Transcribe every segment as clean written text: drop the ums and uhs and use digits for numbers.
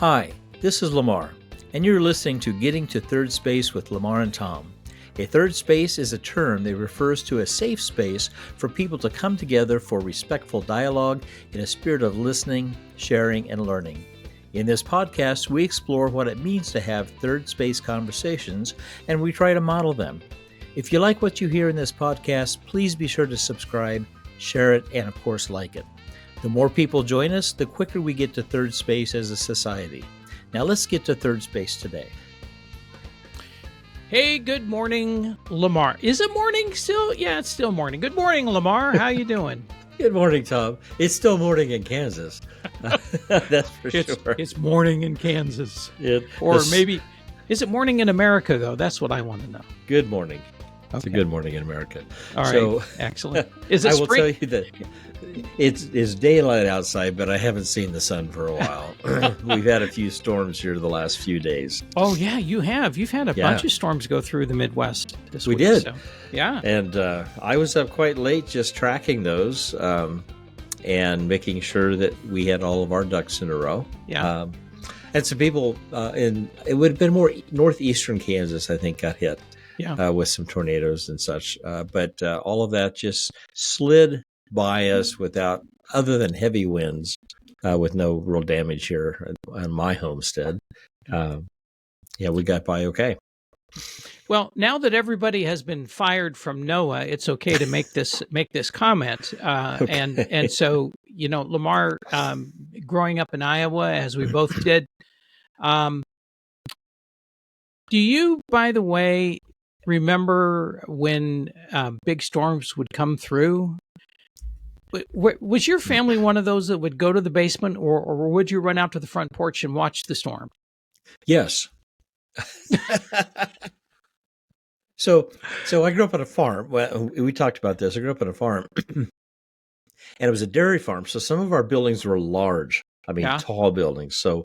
Hi, this is Lamar, and you're listening to Getting to Third Space with Lamar and Tom. A third space is a term that refers to a safe space for people to come together for respectful dialogue in a spirit of listening, sharing, and learning. In this podcast, we explore what it means to have third space conversations, and we try to model them. If you like what you hear in this podcast, please be sure to subscribe, share it, and of course, like it. The more people join us, the quicker we get to third space as a society. Now let's get to third space today. Hey, good morning, Lamar. Is it morning still? Yeah, it's still morning. Good morning, Lamar. How you doing? Good morning, Tom. It's still morning in Kansas. That's for sure. It's morning in Kansas. Or maybe, is it morning in America, though? That's what I want to know. Good morning. Okay. It's a good morning in America. All right, excellent. Is it I will spring? tell you that it's daylight outside, but I haven't seen the sun for a while. We've had a few storms here the last few days. Oh, yeah, you have. You've had a bunch of storms go through the Midwest this week. We did. So, yeah. And I was up quite late just tracking those and making sure that we had all of our ducks in a row. Yeah. And some people it would have been more northeastern Kansas, I think, got hit. Yeah. With some tornadoes and such. But all of that just slid by us without, other than heavy winds, with no real damage here on my homestead. We got by okay. Well, now that everybody has been fired from NOAA, it's okay to make this comment. Okay. And so, Lamar, growing up in Iowa, as we both did, do you, by the way, remember when big storms would come through? Was your family one of those that would go to the basement, or would you run out to the front porch and watch the storm? Yes. So I grew up on a farm. Well, we talked about this. I grew up on a farm, and it was a dairy farm. So some of our buildings were large. Tall buildings. So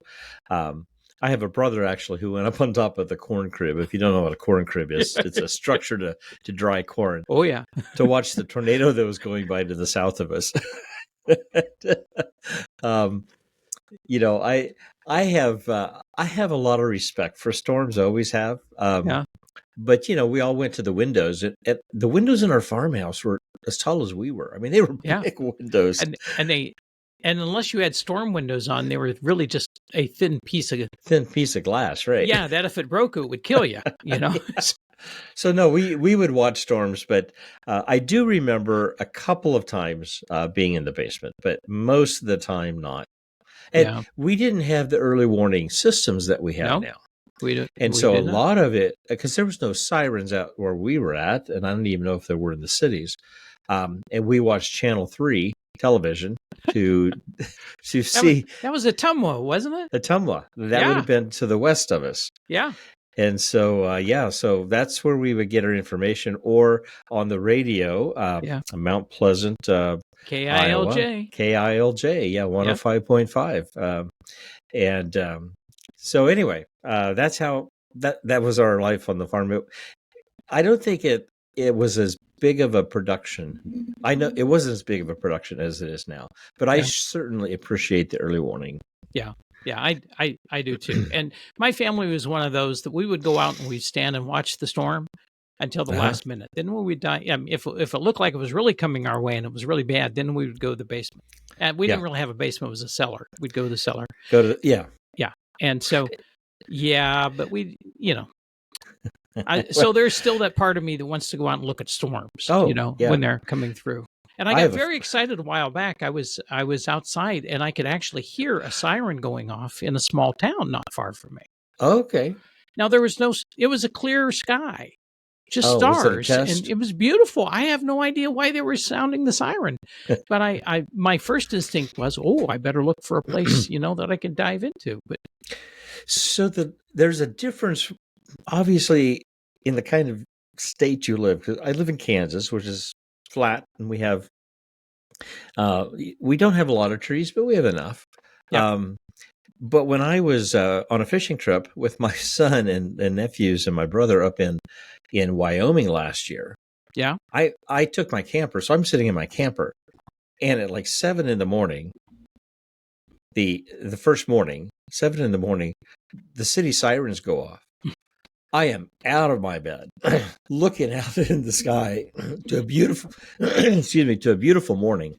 I have a brother actually who went up on top of the corn crib. If you don't know what a corn crib is, it's a structure to dry corn. Oh yeah, to watch the tornado that was going by to the south of us. I have a lot of respect for storms. I always have. But we all went to the windows. The windows in our farmhouse were as tall as we were. I mean, they were big windows, and unless you had storm windows on, they were really just a thin piece of glass, right? Yeah, that if it broke, it would kill you. Yeah. So no, we would watch storms, but I do remember a couple of times being in the basement, but most of the time not. And we didn't have the early warning systems that we have now. A lot of it, because there was no sirens out where we were at, and I don't even know if there were in the cities. And we watched Channel 3 television to see. That was Ottumwa, wasn't it? Ottumwa. That would have been to the west of us. Yeah. And so, so that's where we would get our information, or on the radio, Mount Pleasant, KILJ. Iowa, KILJ, 105.5. So anyway, that's how that was our life on the farm. I don't think it was as big of a production. I know it wasn't as big of a production as it is now, but I certainly appreciate the early warning. Yeah. Yeah, I do too. And my family was one of those that we would go out and we'd stand and watch the storm until the last minute. Then when we'd die, if it looked like it was really coming our way and it was really bad, then we would go to the basement. And we didn't really have a basement; it was a cellar. We'd go to the cellar. Yeah. And so, but we, so there's still that part of me that wants to go out and look at storms. When they're coming through. And I got very excited a while back. I was outside and I could actually hear a siren going off in a small town not far from me. Okay. Now it was a clear sky, just stars, and it was beautiful. I have no idea why they were sounding the siren, but my first instinct was, I better look for a place, that I can dive into. But so there's a difference, obviously, in the kind of state you live. 'Cause I live in Kansas, which is flat, and we don't have a lot of trees, but we have enough. But when I was on a fishing trip with my son and nephews and my brother up in Wyoming last year, I took my camper, so I'm sitting in my camper, and at like 7 a.m, the first morning, 7 in the morning, the city sirens go off. I am out of my bed, looking out in the sky to a beautiful, to a beautiful morning.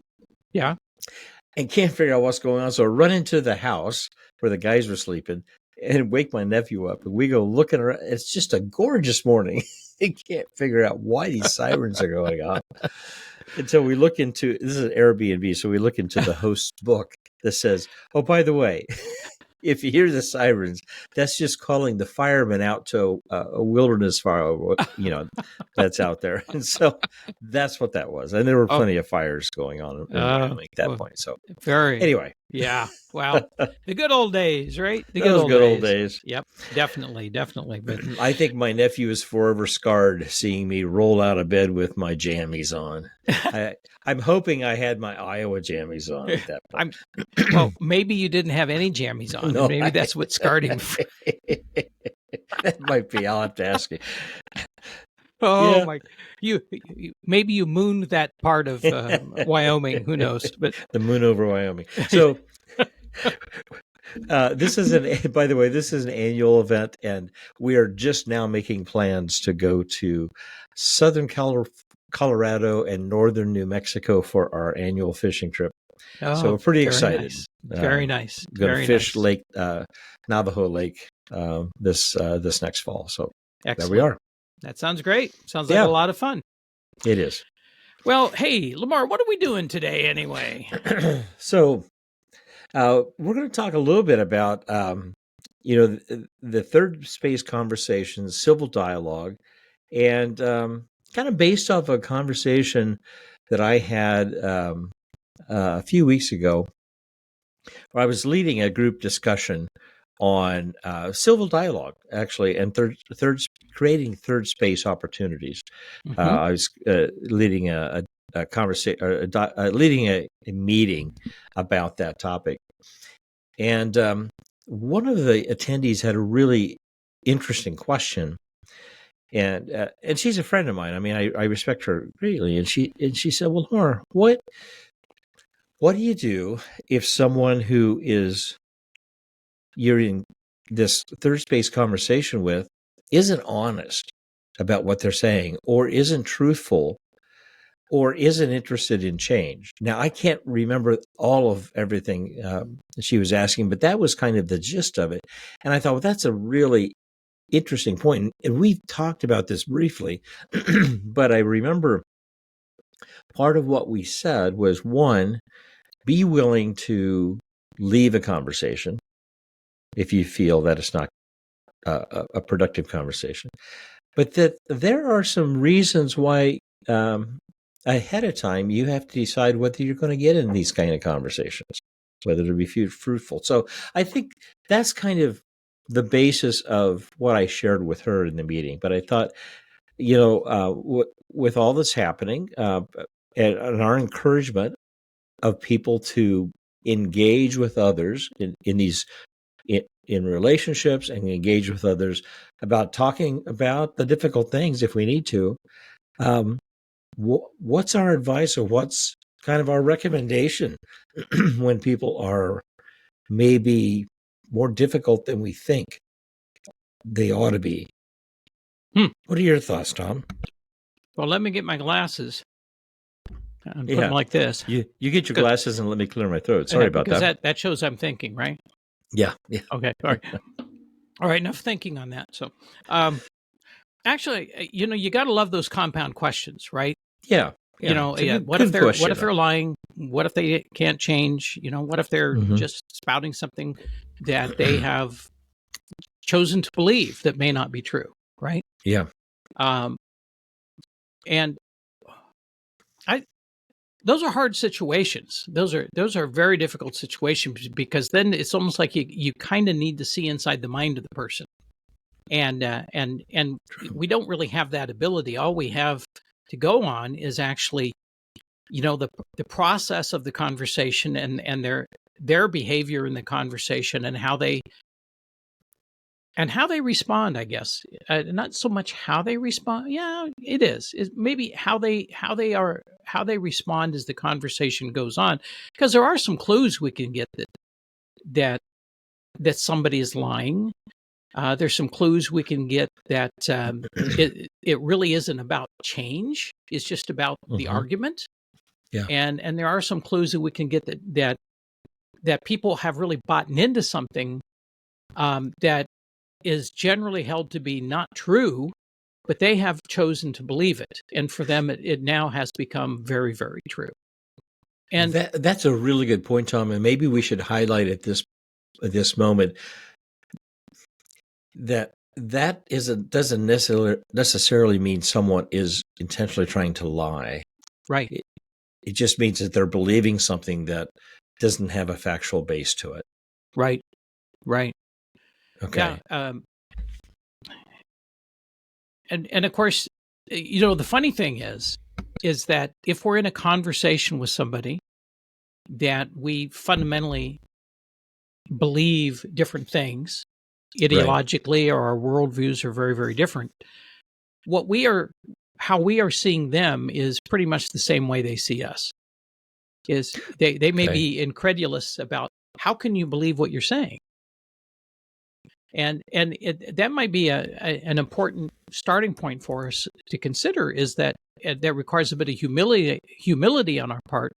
Yeah. And can't figure out what's going on. So I run into the house where the guys were sleeping and wake my nephew up. And we go looking around. It's just a gorgeous morning. He can't figure out why these sirens are going on until we look into, this is an Airbnb. So we look into the host's book that says, oh, by the way, if you hear the sirens, that's just calling the firemen out to a wilderness fire, that's out there. And so that's what that was. And there were plenty of fires going on in Wyoming at that point. So anyway. Yeah. Wow. The good old days, right? The good old days. Yep. Definitely. But I think my nephew is forever scarred seeing me roll out of bed with my jammies on. I'm hoping I had my Iowa jammies on at that point. Well, maybe you didn't have any jammies on. No, maybe that's what scarred him. That might be. I'll have to ask you. Oh, yeah. My! Maybe you mooned that part of Wyoming. Who knows? But the moon over Wyoming. So this is by the way, this is an annual event, and we are just now making plans to go to Southern Colorado and Northern New Mexico for our annual fishing trip. Oh, so we're pretty excited. Nice. Very nice. Going to fish Lake Navajo Lake this next fall. So excellent. There we are. That sounds great. Sounds like a lot of fun. It is. Well, hey, Lamar, what are we doing today anyway? So we're going to talk a little bit about, the third space conversations, civil dialogue, and kind of based off a conversation that I had a few weeks ago, where I was leading a group discussion on civil dialogue, actually, and creating third space opportunities. Mm-hmm. I was leading a conversation, leading a meeting about that topic, and one of the attendees had a really interesting question, and she's a friend of mine. I mean, I respect her greatly, and she said, "Well, Laura, what do you do if someone who you're in this third space conversation with isn't honest about what they're saying, or isn't truthful, or isn't interested in change?" Now, I can't remember all of everything she was asking, but that was kind of the gist of it. And I thought, well, that's a really interesting point. And we've talked about this briefly, but I remember part of what we said was, one, be willing to leave a conversation if you feel that it's not a productive conversation, but that there are some reasons why ahead of time you have to decide whether you're going to get in these kind of conversations, whether to be fruitful. So I think that's kind of the basis of what I shared with her in the meeting. But I thought, with all that's happening and our encouragement of people to engage with others in these in relationships and engage with others about talking about the difficult things if we need to. What's our advice, or what's kind of our recommendation when people are maybe more difficult than we think they ought to be? What are your thoughts, Tom? Well, let me get my glasses and put them like this. You get your glasses and let me clear my throat. Sorry about that. Because that shows I'm thinking, right? Yeah. Okay. All right. All right. Enough thinking on that. So, actually, you got to love those compound questions, right? Yeah. What if they're lying? What if they can't change? What if they're just spouting something that they have chosen to believe that may not be true, right? Yeah. And those are hard situations. Those are very difficult situations, because then it's almost like you kind of need to see inside the mind of the person, and we don't really have that ability. All we have to go on is actually, the process of the conversation and their behavior in the conversation, and how they respond, I guess. Not so much how they respond. Yeah, it is. It's maybe how they respond as the conversation goes on, because there are some clues we can get that that somebody is lying. There's some clues we can get that it really isn't about change. It's just about the argument. Yeah. And there are some clues that we can get that people have really bought into something that is generally held to be not true, but they have chosen to believe it. And for them, it now has become very, very true. And that's a really good point, Tom. And maybe we should highlight at this moment that doesn't necessarily mean someone is intentionally trying to lie. Right. It just means that they're believing something that doesn't have a factual base to it. Right. Right. Okay. Yeah. And of course, the funny thing is that if we're in a conversation with somebody that we fundamentally believe different things ideologically, or our worldviews are very, very different, how we are seeing them is pretty much the same way they see us. Is they may be incredulous about, how can you believe what you're saying? And that might be an important starting point for us to consider, is that requires a bit of humility on our part,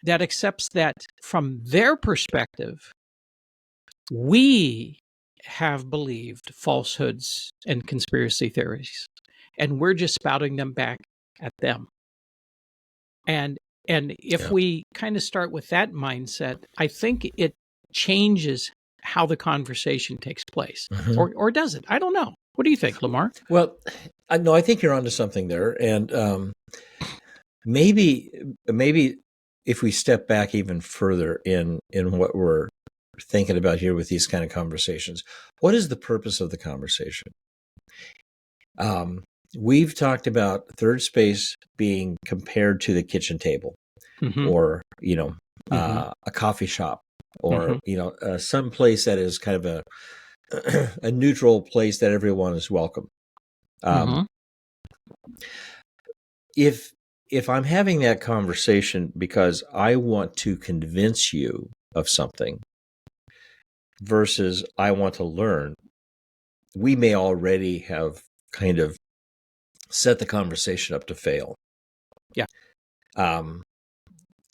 that accepts that from their perspective, we have believed falsehoods and conspiracy theories, and we're just spouting them back at them. And if we kind of start with that mindset, I think it changes how the conversation takes place. Or does it? I don't know. What do you think, Lamar? Well, no, I think you're onto something there. And maybe if we step back even further in what we're thinking about here with these kind of conversations, what is the purpose of the conversation? We've talked about third space being compared to the kitchen table, or a coffee shop, or some place that is kind of a neutral place that everyone is welcome. If I'm having that conversation because I want to convince you of something versus I want to learn, we may already have kind of set the conversation up to fail. Yeah.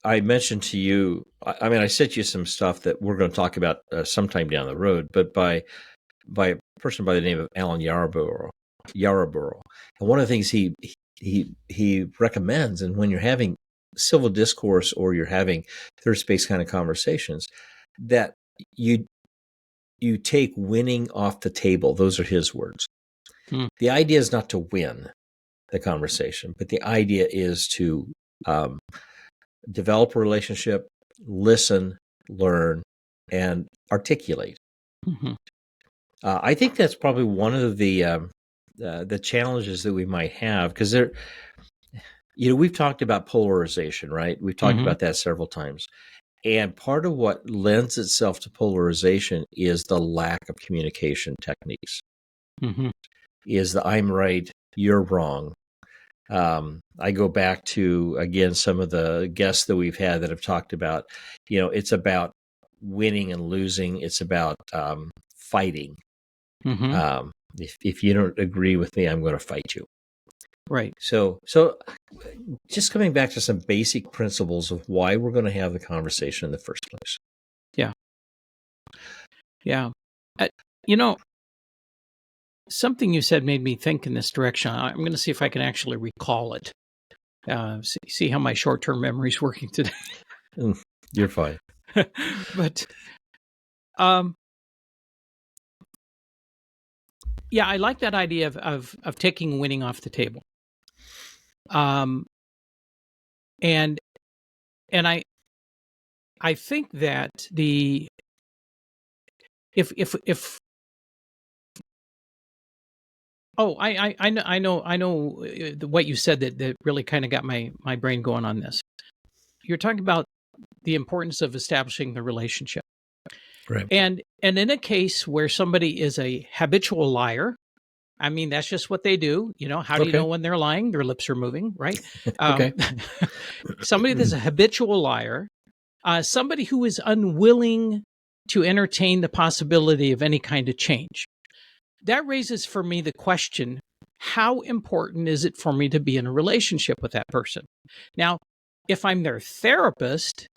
I mentioned to you, I sent you some stuff that we're going to talk about sometime down the road, but by a person by the name of Alan Yarborough. And one of the things he recommends, and when you're having civil discourse or you're having third space kind of conversations, that you take winning off the table. Those are his words. The idea is not to win the conversation, but the idea is to develop a relationship, listen, learn, and articulate. I think that's probably one of the challenges that we might have, because we've talked about polarization, right? We've talked about that several times. And part of what lends itself to polarization is the lack of communication techniques. Is the I'm right, you're wrong. I go back to, again, some of the guests that we've had that have talked about, it's about winning and losing. It's about fighting. If you don't agree with me, I'm going to fight you. Right. So just coming back to some basic principles of why we're going to have the conversation in the first place. Yeah. Yeah. Something you said made me think in this direction. I'm going to see if I can actually recall it. See how my short-term memory is working today. You're fine. But, yeah, I like that idea of taking winning off the table. And I think that I know what you said that really kind of got my brain going on this. You're talking about the importance of establishing the relationship. Right. And in a case where somebody is a habitual liar, I mean, that's just what they do. How do you know when they're lying? Their lips are moving, right? Somebody that's a habitual liar, somebody who is unwilling to entertain the possibility of any kind of change. That raises for me the question, how important is it for me to be in a relationship with that person? Now, if I'm their therapist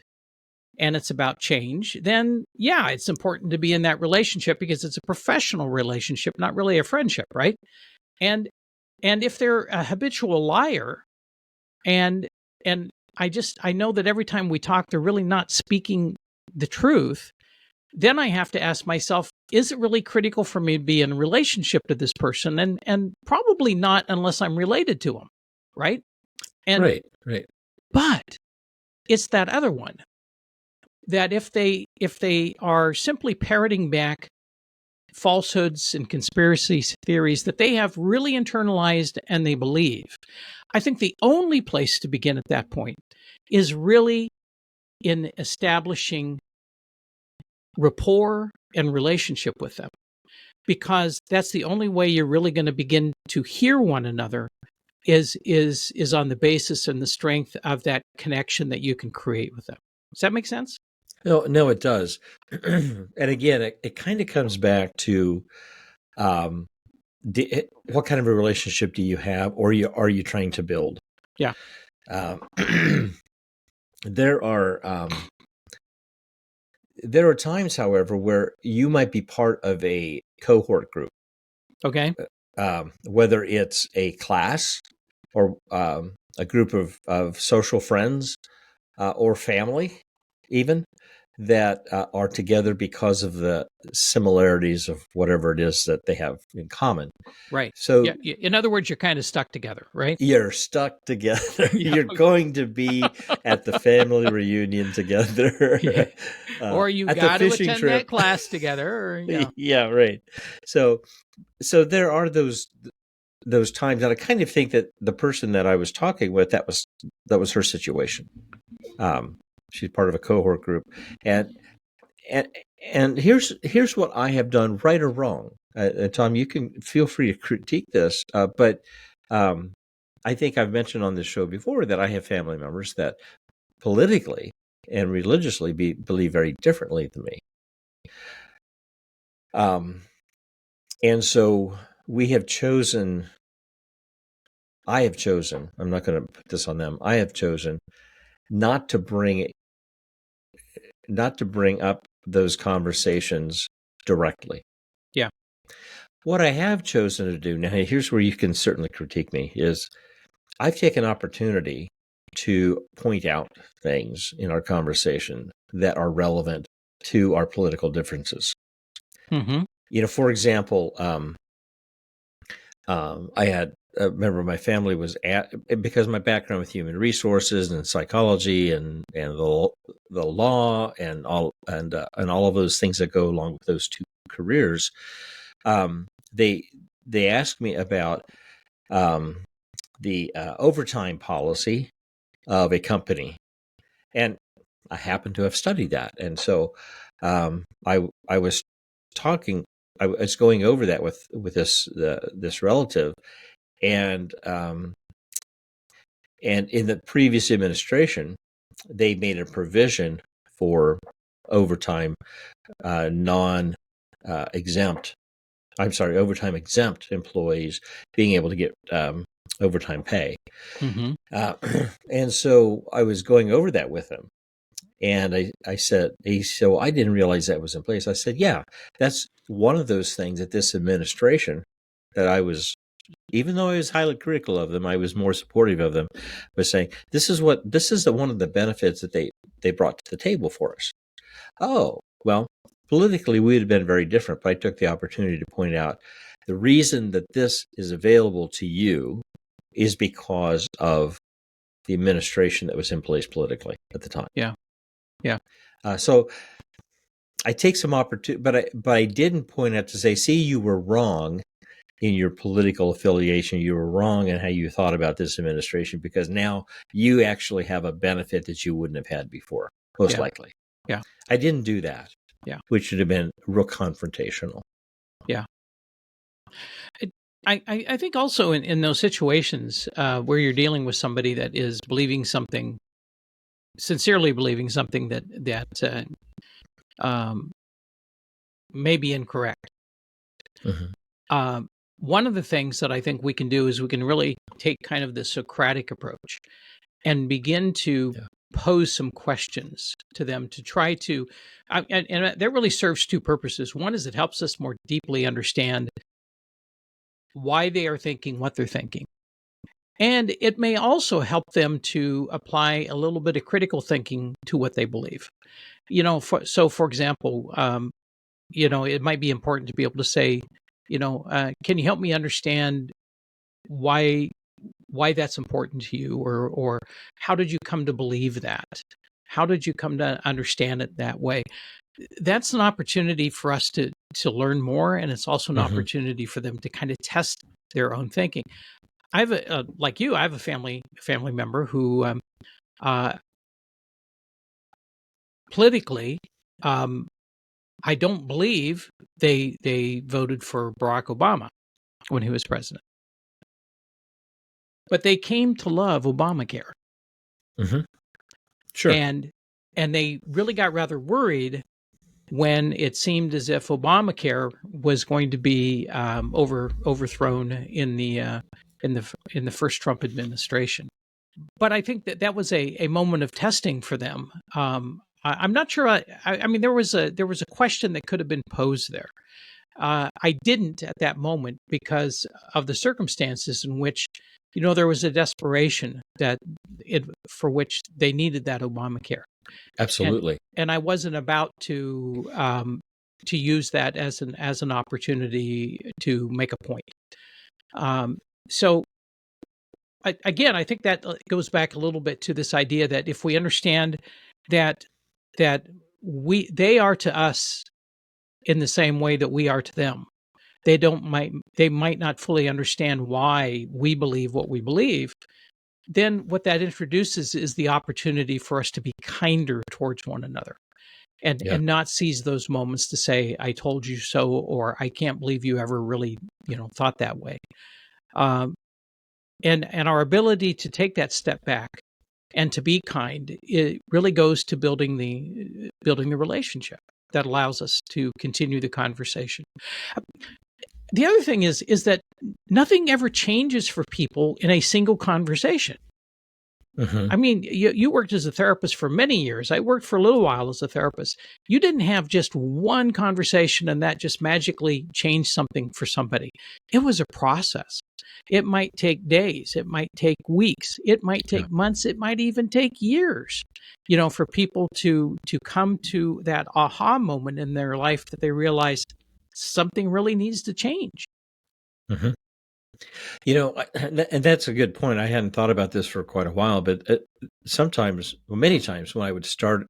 and it's about change, then yeah, it's important to be in that relationship because it's a professional relationship, not really a friendship, right? And if they're a habitual liar, and I know that every time we talk, they're really not speaking the truth, then I have to ask myself, is it really critical for me to be in a relationship to this person? And probably not unless I'm related to them, right? And Right. but it's that other one that if they are simply parroting back falsehoods and conspiracy theories that they have really internalized and they believe, I think the only place to begin at that point is really in establishing rapport and relationship with them, because that's the only way you're really going to begin to hear one another is on the basis and the strength of that connection that you can create with them. Does that make sense? No, it does. And again, it kind of comes back to what kind of a relationship do you have, or are you trying to build? Yeah. There are times, however, where you might be part of a cohort group. Okay. Whether it's a class or a group of social friends or family, even, that are together because of the similarities of whatever it is that they have in common. Right. So, yeah, in other words, you're kind of stuck together, right? You're stuck together. Yeah. You're going to be at the family reunion together. Yeah. Or you at got the to fishing attend trip. that class together. Or, yeah. Yeah, right. So there are those times, and I kind of think that the person that I was talking with, that was her situation. She's part of a cohort group, and here's what I have done, right or wrong. Tom, you can feel free to critique this, but I think I've mentioned on this show before that I have family members that politically and religiously believe very differently than me. And so I have chosen, I'm not going to put this on them, I have chosen not to bring up those conversations directly. Yeah. What I have chosen to do, now here's where you can certainly critique me, is I've taken opportunity to point out things in our conversation that are relevant to our political differences. Mm-hmm. For example, I had a member of my family because of my background with human resources and psychology and the law and all of those things that go along with those two careers. They asked me about the overtime policy of a company, and I happen to have studied that, and so I was talking. I was going over that with this relative, and in the previous administration, they made a provision for overtime overtime exempt employees being able to get overtime pay. Mm-hmm. And so I was going over that with him. And I said, so I didn't realize that was in place. I said, yeah, that's one of those things that this administration that I was, even though I was highly critical of them, I was more supportive of them, was saying, this is one of the benefits that they brought to the table for us. Oh, well, politically, we would have been very different, but I took the opportunity to point out the reason that this is available to you is because of the administration that was in place politically at the time. Yeah. Yeah. So I take some opportunity, but I didn't point out to say, see, you were wrong in your political affiliation. You were wrong in how you thought about this administration, because now you actually have a benefit that you wouldn't have had before, most likely. Yeah. I didn't do that. Yeah. Which should have been real confrontational. Yeah. I think also in those situations where you're dealing with somebody that is sincerely believing something that may be incorrect. Mm-hmm. One of the things that I think we can do is we can really take kind of the Socratic approach and begin to pose some questions to them to try to, and that really serves two purposes. One is it helps us more deeply understand why they are thinking what they're thinking. And it may also help them to apply a little bit of critical thinking to what they believe. For example, it might be important to be able to say, can you help me understand why that's important to you, or how did you come to believe that? How did you come to understand it that way? That's an opportunity for us to learn more, and it's also an opportunity for them to kind of test their own thinking. I have like you, I have a family member who politically, I don't believe they voted for Barack Obama when he was president, but they came to love Obamacare. Sure. And they really got rather worried when it seemed as if Obamacare was going to be overthrown in the first Trump administration. But I think that was a moment of testing for them. I'm not sure. I mean, there was a question that could have been posed there. I didn't at that moment because of the circumstances in which, there was a desperation for which they needed that Obamacare. Absolutely. And I wasn't about to use that as an opportunity to make a point. So again, I think that goes back a little bit to this idea that if we understand that they are to us in the same way that we are to them, they might not fully understand why we believe what we believe. Then what that introduces is the opportunity for us to be kinder towards one another, and not seize those moments to say, "I told you so," or "I can't believe you ever really, thought that way." And our ability to take that step back and to be kind, it really goes to building the relationship that allows us to continue the conversation. The other thing is that nothing ever changes for people in a single conversation. I mean, you worked as a therapist for many years. I worked for a little while as a therapist. You didn't have just one conversation and that just magically changed something for somebody. It was a process. It might take days. It might take weeks. It might take months. It might even take years, for people to come to that aha moment in their life that they realize something really needs to change. And that's a good point. I hadn't thought about this for quite a while, but many times when I would start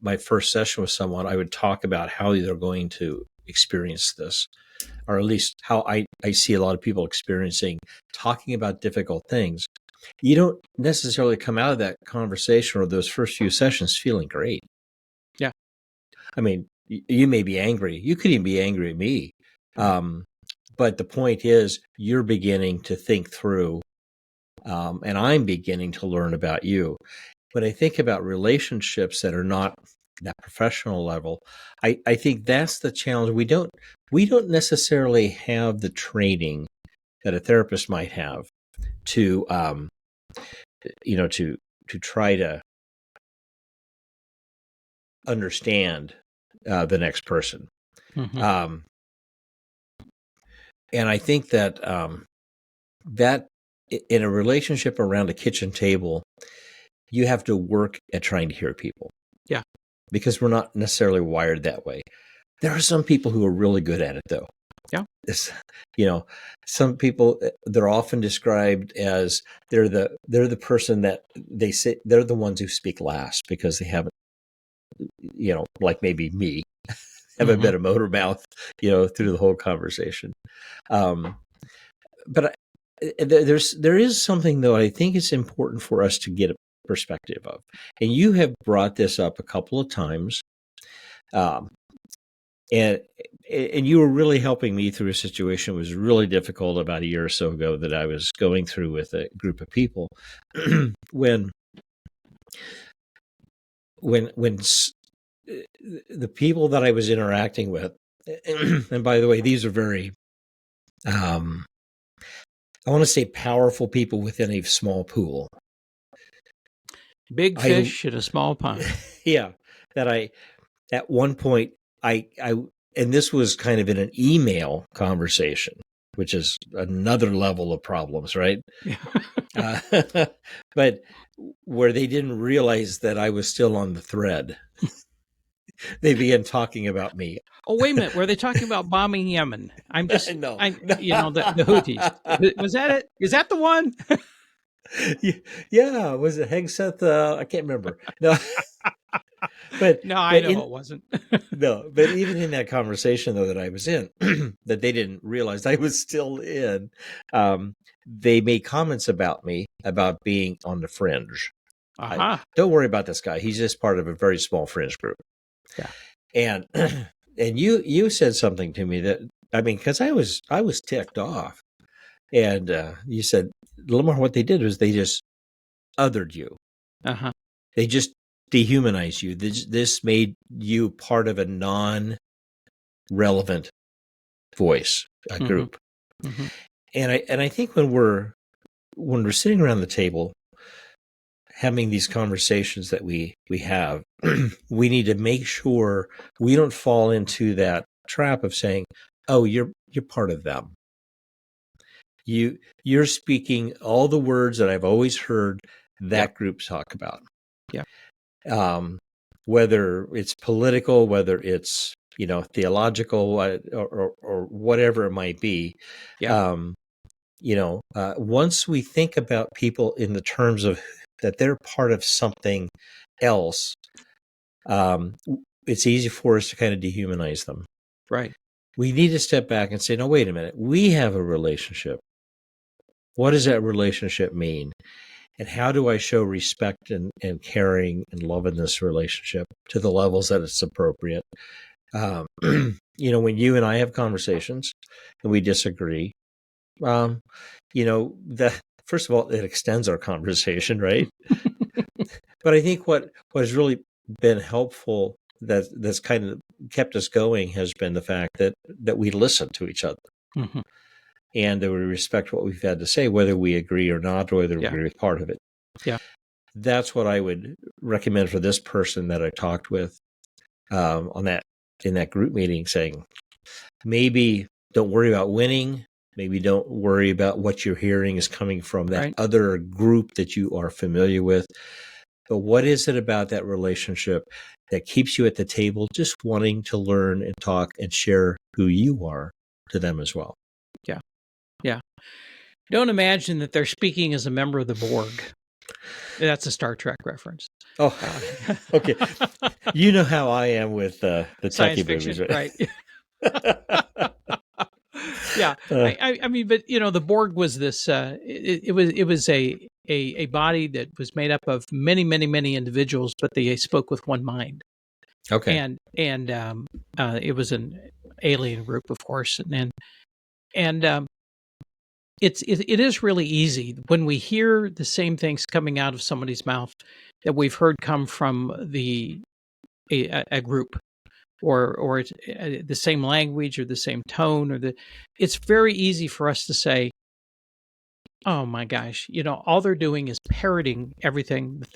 my first session with someone, I would talk about how they're going to experience this, or at least how I see a lot of people talking about difficult things. You don't necessarily come out of that conversation or those first few sessions feeling great. Yeah. I mean, you may be angry. You could even be angry at me. But the point is, you're beginning to think through, and I'm beginning to learn about you. When I think about relationships that are not that professional level, I think that's the challenge. We don't necessarily have the training that a therapist might have to try to understand the next person. And I think that that in a relationship around a kitchen table, you have to work at trying to hear people. Yeah. Because we're not necessarily wired that way. There are some people who are really good at it, though. Yeah. Some people, they're often described as they're the person that they say they're the ones who speak last because they haven't, like maybe me, have a bit of motor mouth, through the whole conversation. But there is something, though, I think it's important for us to get a perspective of. And you have brought this up a couple of times. And you were really helping me through a situation that was really difficult about a year or so ago that I was going through with a group of people. when the people that I was interacting with And by the way, these are very, I want to say, powerful people within a small pool. Big fish in a small pond. Yeah, that at one point, and this was kind of in an email conversation, which is another level of problems, right? But where they didn't realize that I was still on the thread. They began talking about me. Oh, wait a minute. Were they talking about bombing Yemen? I'm just, No. The Houthis. Was that it? Is that the one? Yeah. Was it Hegseth? I can't remember. No. But no, I know it wasn't. No, but even in that conversation, though, that I was in, that they didn't realize I was still in, they made comments about me, about being on the fringe. Don't worry about this guy. He's just part of a very small fringe group. Yeah. And you said something to me that, I mean, because I was ticked off. And you said, Lamar, what they did was they just othered you. They just dehumanized you. This made you part of a non-relevant voice, a group. Mm-hmm. And I think when we're sitting around the table having these conversations that we have, we need to make sure we don't fall into that trap of saying, "Oh, you're part of them. You're speaking all the words that I've always heard that group talk about." Yeah. Whether it's political, whether it's theological, or whatever it might be. Yeah. Once we think about people in the terms of that they're part of something else, it's easy for us to kind of dehumanize them. Right. We need to step back and say, no, wait a minute. We have a relationship. What does that relationship mean? And how do I show respect and caring and love in this relationship to the levels that it's appropriate? When you and I have conversations and we disagree, that first of all, it extends our conversation, right? But I think what has really been helpful that's kind of kept us going has been the fact that we listen to each other. Mm-hmm. And that we respect what we've had to say, whether we agree or not, or whether we agree with part of it. Yeah. That's what I would recommend for this person that I talked with in that group meeting, saying, maybe don't worry about winning. Maybe don't worry about what you're hearing is coming from that other group that you are familiar with. But what is it about that relationship that keeps you at the table just wanting to learn and talk and share who you are to them as well? Yeah. Yeah. Don't imagine that they're speaking as a member of the Borg. That's a Star Trek reference. Oh, okay. You know how I am with the science techie fiction, movies, right? Yeah. I mean, but the Borg was this. It was a body that was made up of many, many, many individuals, but they spoke with one mind. Okay. And it was an alien group, of course, and it is really easy when we hear the same things coming out of somebody's mouth that we've heard come from a group, or it's the same language or the same tone, it's very easy for us to say, oh my gosh, all they're doing is parroting everything that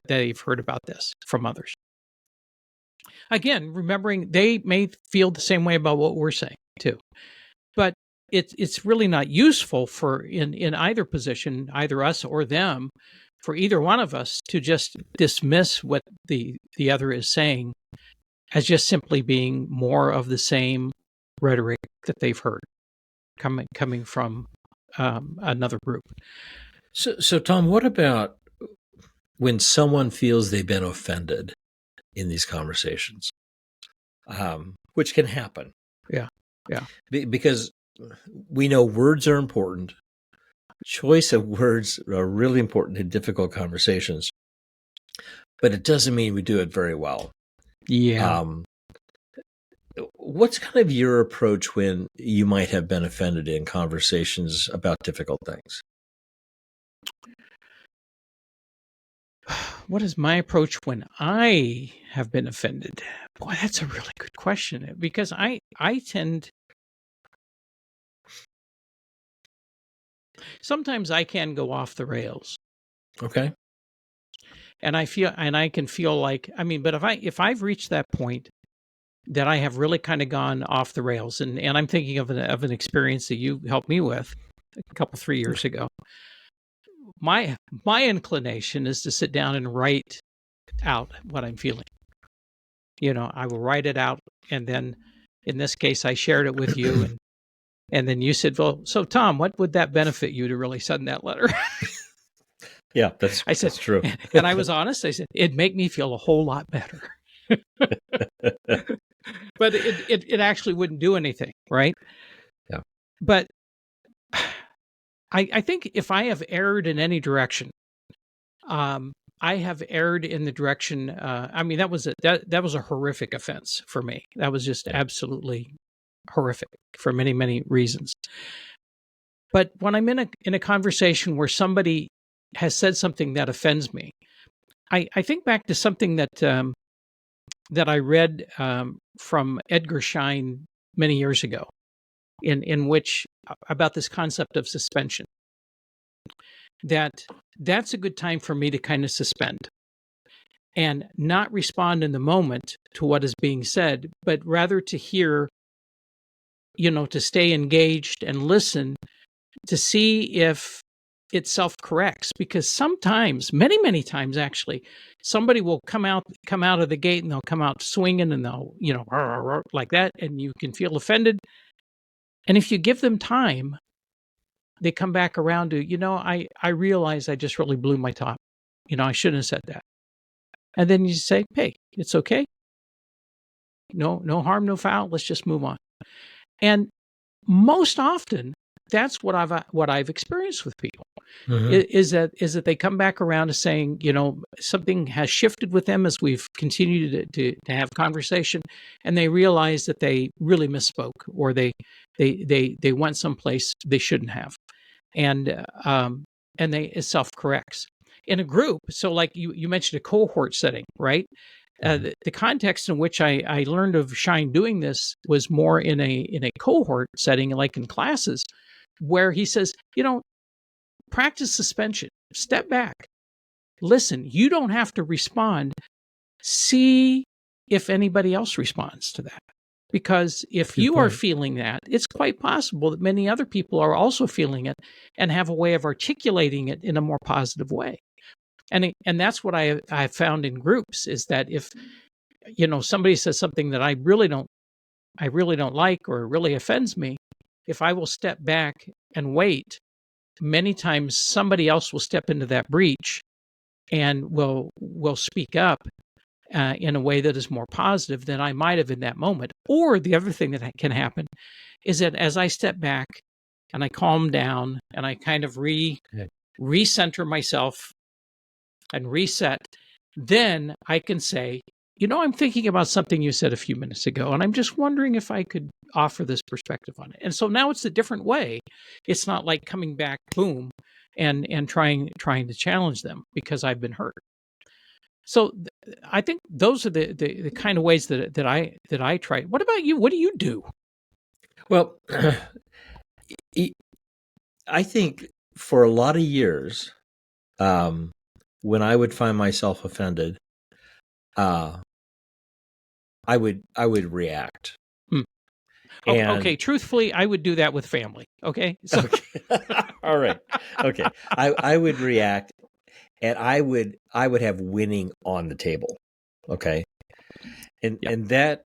they've heard about this from others. Again, remembering they may feel the same way about what we're saying too, but it's really not useful for in either position, either us or them, for either one of us to just dismiss what the other is saying as just simply being more of the same rhetoric that they've heard coming from another group. So Tom, what about when someone feels they've been offended in these conversations, which can happen? Yeah. Because we know words are important. Choice of words are really important in difficult conversations, but it doesn't mean we do it very well. Yeah. What's kind of your approach when you might have been offended in conversations about difficult things? What is my approach when I have been offended? Boy, that's a really good question, because I tend, sometimes I can go off the rails. Okay. And I can feel like, I mean, but if I've reached that point that I have really kind of gone off the rails, and I'm thinking of an experience that you helped me with a couple 3 years ago. My inclination is to sit down and write out what I'm feeling. I will write it out, and then in this case I shared it with you, and then you said, well, so Tom, what would that benefit you to really send that letter? Yeah, that's true. And I was honest. I said, it'd make me feel a whole lot better. But it actually wouldn't do anything, right? Yeah. But I think if I have erred in any direction, I have erred in the direction. I mean, that was a horrific offense for me. That was just absolutely horrific for many, many reasons. But when I'm in a conversation where somebody has said something that offends me, I think back to something that I read from Edgar Schein many years ago, in which about this concept of suspension. That's a good time for me to kind of suspend and not respond in the moment to what is being said, but rather to hear, to stay engaged and listen to see if it self-corrects. Because sometimes, many, many times actually, somebody will come out of the gate and they'll come out swinging and they'll, like that, and you can feel offended. And if you give them time, they come back around to, I realize I just really blew my top. I shouldn't have said that. And then you say, hey, it's okay. No harm, no foul. Let's just move on. And most often, that's what I've experienced with people. Mm-hmm. Is that they come back around to saying, something has shifted with them as we've continued to have conversation, and they realize that they really misspoke, or they went someplace they shouldn't have, and it self-corrects in a group. So like you mentioned a cohort setting, right? Mm-hmm. The context in which I learned of Schein doing this was more in a cohort setting, like in classes, where he says, practice suspension, step back, listen. You don't have to respond. See if anybody else responds to that. Because if you are feeling that, it's quite possible that many other people are also feeling it and have a way of articulating it in a more positive way. And that's what I found in groups, is that if, somebody says something that I really don't like, or really offends me, if I will step back and wait, many times somebody else will step into that breach and will speak up in a way that is more positive than I might have in that moment. Or the other thing that can happen is that as I step back and I calm down and I kind of recenter myself and reset, then I can say, I'm thinking about something you said a few minutes ago, and I'm just wondering if I could offer this perspective on it. And so now it's a different way. It's not like coming back, boom, and trying to challenge them because I've been hurt. So I think those are the kind of ways that I try. What about you? What do you do? Well, I think for a lot of years, when I would find myself offended, I would react. Okay, truthfully, I would do that with family. Okay. So. Okay. All right. Okay. I would react, and I would have winning on the table. Okay. And that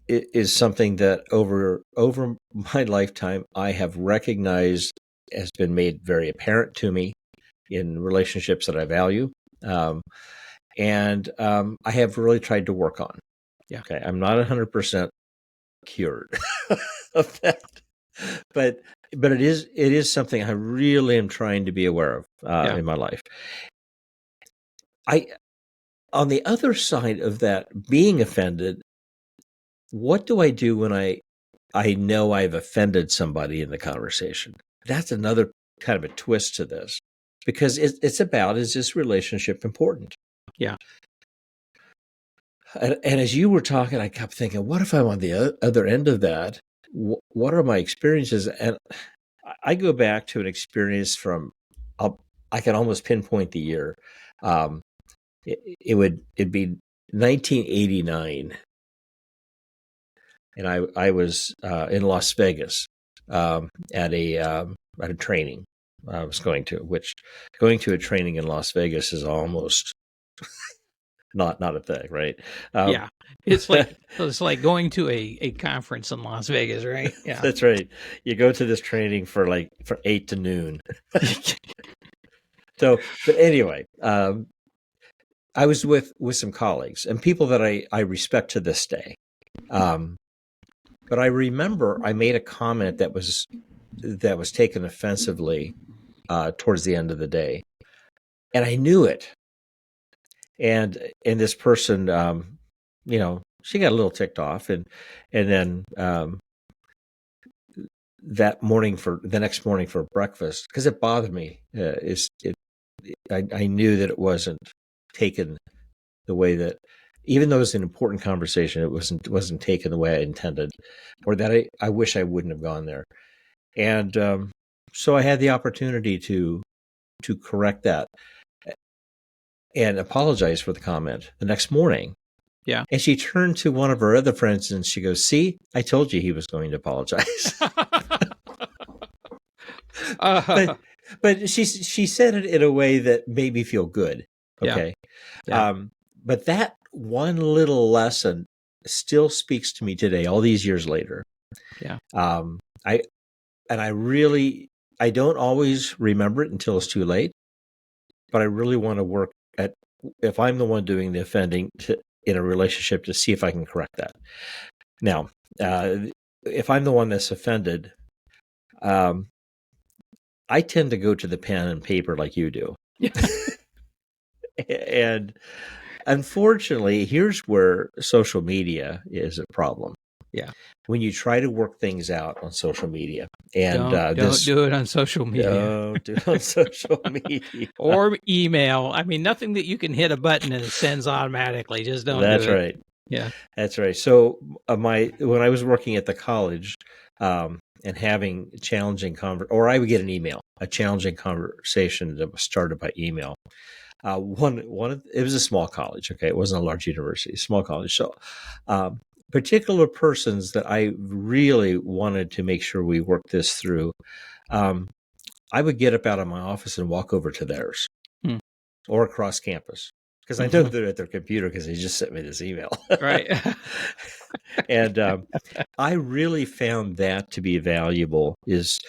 is something that over my lifetime I have recognized has been made very apparent to me in relationships that I value. And I have really tried to work on. Yeah. Okay. I'm not 100% cured of that, but it is something I really am trying to be aware of in my life. On the other side of that, being offended, what do I do when I know I've offended somebody in the conversation? That's another kind of a twist to this. because it's about, is this relationship important? Yeah. And as you were talking, I kept thinking, what if I'm on the other end of that? What are my experiences? And I go back to an experience from, I can almost pinpoint the year. It'd be 1989, and I was in Las Vegas at a training I was going to, which going to a training in Las Vegas is almost not a thing, right? Yeah. It's like going to a conference in Las Vegas, right? Yeah. That's right. You go to this training for 8 to noon. So, but anyway, I was with some colleagues and people that I respect to this day. But I remember I made a comment that was taken offensively towards the end of the day, and I knew it. And this person, she got a little ticked off, and then that morning the next morning for breakfast, because it bothered me. I knew that it wasn't taken the way that, even though it was an important conversation, it wasn't taken the way I intended, or that I wish I wouldn't have gone there. And so I had the opportunity to correct that and apologize for the comment the next morning. Yeah. And she turned to one of her other friends and she goes, "See, I told you he was going to apologize." But she said it in a way that made me feel good. Okay. Yeah. But that one little lesson still speaks to me today, all these years later. Yeah. I don't always remember it until it's too late, but I really want to work at, if I'm the one doing the offending in a relationship, to see if I can correct that. Now, if I'm the one that's offended, I tend to go to the pen and paper like you do. And unfortunately, here's where social media is a problem. Yeah. When you try to work things out on social media, and don't do it on social media. Don't do it on social media or email. I mean, nothing that you can hit a button and it sends automatically. Just don't. That's do it. right. Yeah, that's right. So when I was working at the college and having challenging or I would get an email, a challenging conversation that was started by email. It was a small college. Okay, it wasn't a large university, small college. So. Particular persons that I really wanted to make sure we worked this through, I would get up out of my office and walk over to theirs or across campus, because I know they're at their computer because they just sent me this email. Right. And I really found that to be valuable, is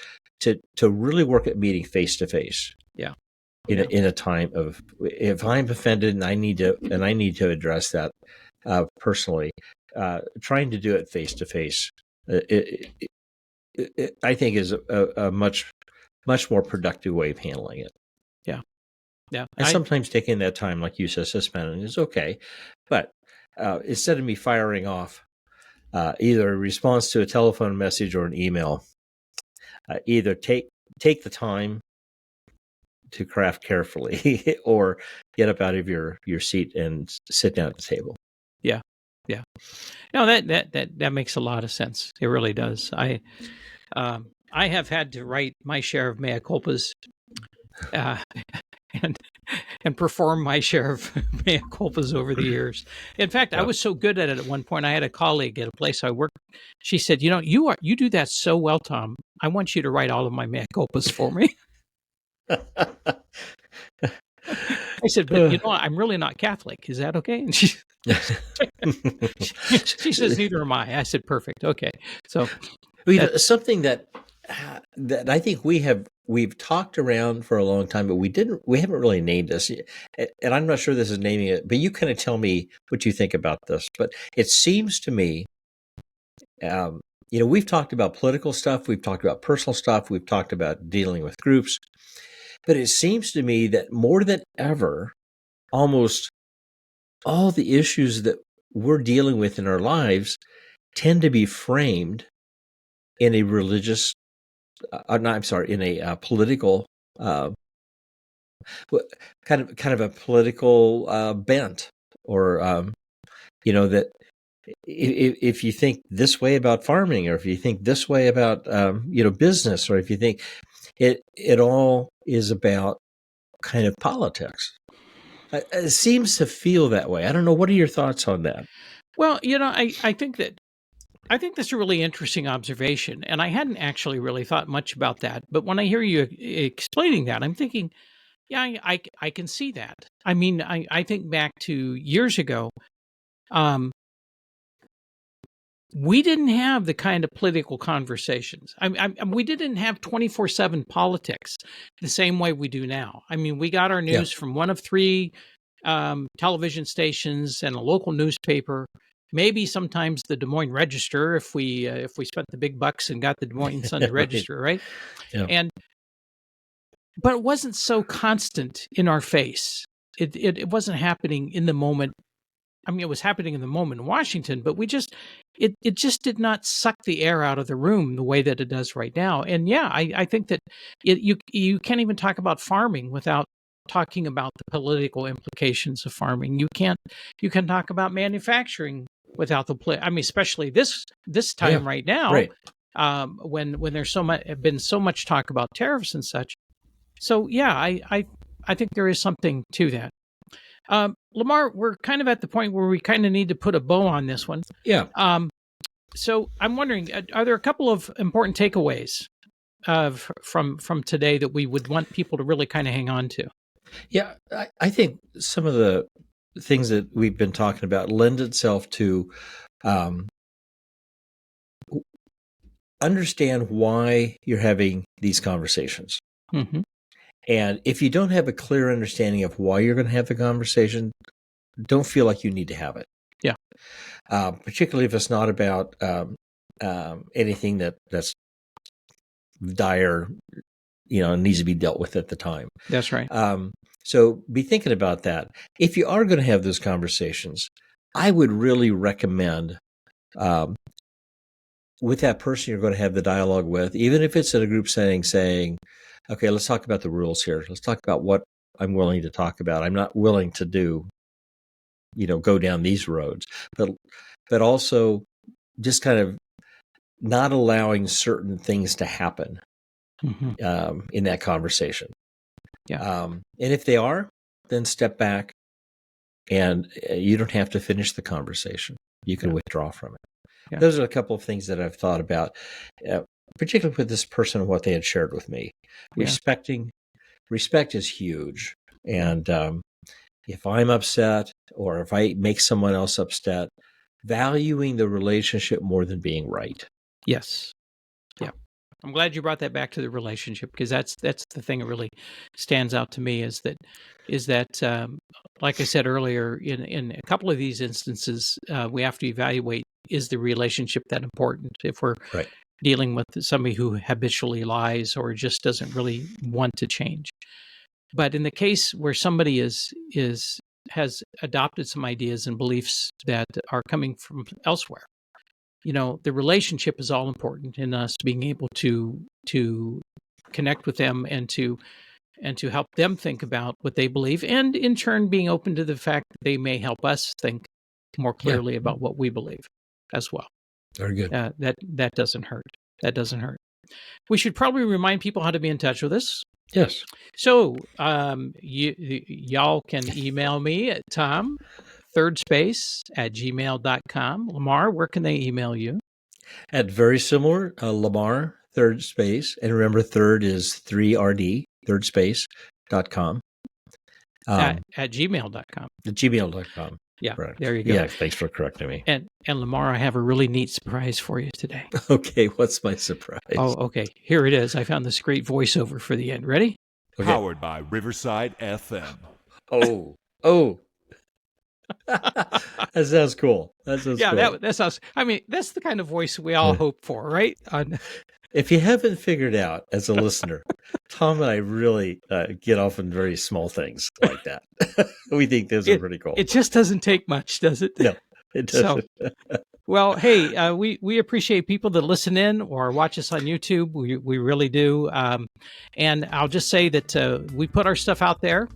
to really work at meeting face to face. Yeah. In a time of, if I'm offended and I need to address that personally. Trying to do it face to face, I think, is a much more productive way of handling it. Yeah, yeah. And sometimes taking that time, like you said, suspending is okay, but instead of me firing off either a response to a telephone message or an email, either take the time to craft carefully, or get up out of your seat and sit down at the table. Yeah. Yeah. No, that makes a lot of sense. It really does. I have had to write my share of mea culpas, and perform my share of mea culpas over the years. In fact, I was so good at it at one point. I had a colleague at a place I worked. She said, you do that so well, Tom. I want you to write all of my mea culpas for me. I said, but I'm really not Catholic. Is that okay? And she says, neither am I. I said, perfect. Okay. So something that I think we've talked around for a long time, but we haven't really named this. And I'm not sure this is naming it, but you kind of tell me what you think about this. But it seems to me, we've talked about political stuff, we've talked about personal stuff, we've talked about dealing with groups. But it seems to me that more than ever, almost all the issues that we're dealing with in our lives tend to be framed in a religious, in a political kind of a political bent, or that if you think this way about farming, or if you think this way about business, or if you think it all is about kind of politics. It seems to feel that way. I don't know. What are your thoughts on that? Well, I think that's a really interesting observation, and I hadn't actually really thought much about that. But when I hear you explaining that, I'm thinking, yeah, I can see that. I mean, I think back to years ago. We didn't have the kind of political conversations. We didn't have 24/7 politics the same way we do now. I mean, we got our news from one of three television stations and a local newspaper. Maybe sometimes the Des Moines Register, if we spent the big bucks and got the Des Moines Sun Register, right? Yeah. But it wasn't so constant in our face. It wasn't happening in the moment. I mean, it was happening in the moment in Washington, but it just did not suck the air out of the room the way that it does right now. And yeah, I think that you can't even talk about farming without talking about the political implications of farming. You can talk about manufacturing without I mean, especially this time right now, right. When there's been so much talk about tariffs and such. So yeah, I think there is something to that. Lamar, we're kind of at the point where we kind of need to put a bow on this one. Yeah. So I'm wondering, are there a couple of important takeaways from today that we would want people to really kind of hang on to? Yeah, I think some of the things that we've been talking about lend itself to understand why you're having these conversations. Mm-hmm. And if you don't have a clear understanding of why you're going to have the conversation, don't feel like you need to have it. Yeah. Particularly if it's not about anything that's dire, needs to be dealt with at the time. That's right. So be thinking about that. If you are going to have those conversations, I would really recommend with that person you're going to have the dialogue with, even if it's in a group setting, saying, okay, let's talk about the rules here. Let's talk about what I'm willing to talk about. I'm not willing to go down these roads, but also just kind of not allowing certain things to happen in that conversation. Yeah. And if they are, then step back, and you don't have to finish the conversation. You can withdraw from it. Yeah. Those are a couple of things that I've thought about, particularly with this person and what they had shared with me. Yeah. Respect is huge. And if I'm upset, or if I make someone else upset, valuing the relationship more than being right. Yes. Yeah. I'm glad you brought that back to the relationship, because that's the thing that really stands out to me is that like I said earlier, in a couple of these instances, we have to evaluate, is the relationship that important? If we're dealing with somebody who habitually lies or just doesn't really want to change. But in the case where somebody has adopted some ideas and beliefs that are coming from elsewhere, the relationship is all important in us being able to connect with them and to help them think about what they believe, and in turn being open to the fact that they may help us think more clearly about what we believe as well. Very good. That doesn't hurt. That doesn't hurt. We should probably remind people how to be in touch with us. Yes. So y'all can email me at Tom, thirdspace@gmail.com. Lamar, where can they email you? At very similar, Lamar, thirdspace. And remember, third is 3RD, thirdspace.com. At gmail.com. At gmail.com. Yeah, correct. There you go. Yeah, thanks for correcting me. And Lamar, I have a really neat surprise for you today. Okay, what's my surprise? Oh, okay. Here it is. I found this great voiceover for the end. Ready? Okay. Powered by Riverside FM. Oh. That sounds cool. That sounds cool. That sounds. I mean, that's the kind of voice we all hope for, right? If you haven't figured out as a listener, Tom and I really get off on very small things like that. We think those are pretty cool. It just doesn't take much, does it? No, it doesn't. So, Well, hey, we appreciate people that listen in or watch us on YouTube. We really do. And I'll just say that we put our stuff out there.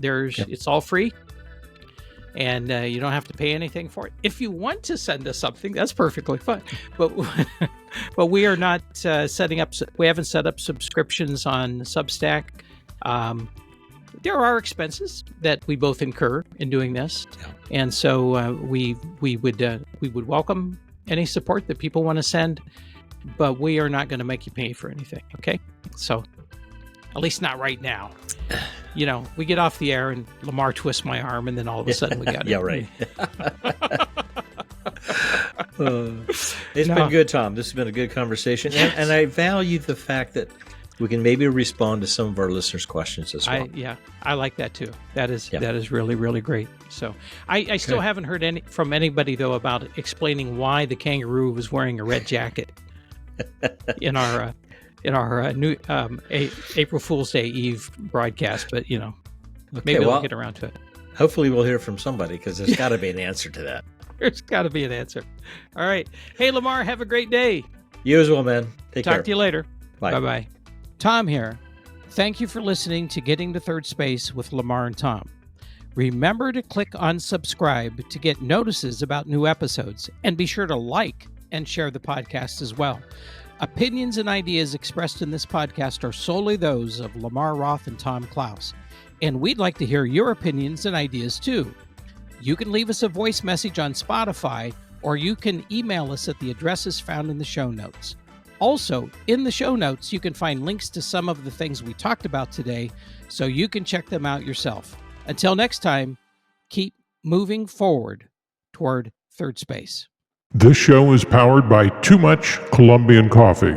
It's all free, and you don't have to pay anything for it. If you want to send us something, that's perfectly fine. But but we are not setting up. We haven't set up subscriptions on Substack. There are expenses that we both incur in doing this, and so we would welcome any support that people want to send, but we are not going to make you pay for anything. Okay, so at least not right now. You know, we get off the air and Lamar twists my arm, and then all of a sudden we got it. Yeah, right. It's been good, Tom. This has been a good conversation, and I value the fact that we can maybe respond to some of our listeners' questions as well. I like that too. That is really, really great. So I still haven't heard from anybody though about explaining why the kangaroo was wearing a red jacket in our new April Fool's Day Eve broadcast. But maybe we'll get around to it. Hopefully, we'll hear from somebody because there's got to be an answer to that. There's got to be an answer. All right. Hey, Lamar, have a great day. You as well, man. Take care. Talk to you later. Bye. Bye-bye. Tom here. Thank you for listening to Getting to Third Space with Lamar and Tom. Remember to click on subscribe to get notices about new episodes, and be sure to like and share the podcast as well. Opinions and ideas expressed in this podcast are solely those of Lamar Roth and Tom Klaus, and we'd like to hear your opinions and ideas too. You can leave us a voice message on Spotify, or you can email us at the addresses found in the show notes. Also, in the show notes, you can find links to some of the things we talked about today, so you can check them out yourself. Until next time, keep moving forward toward third space. This show is powered by Too Much Colombian Coffee.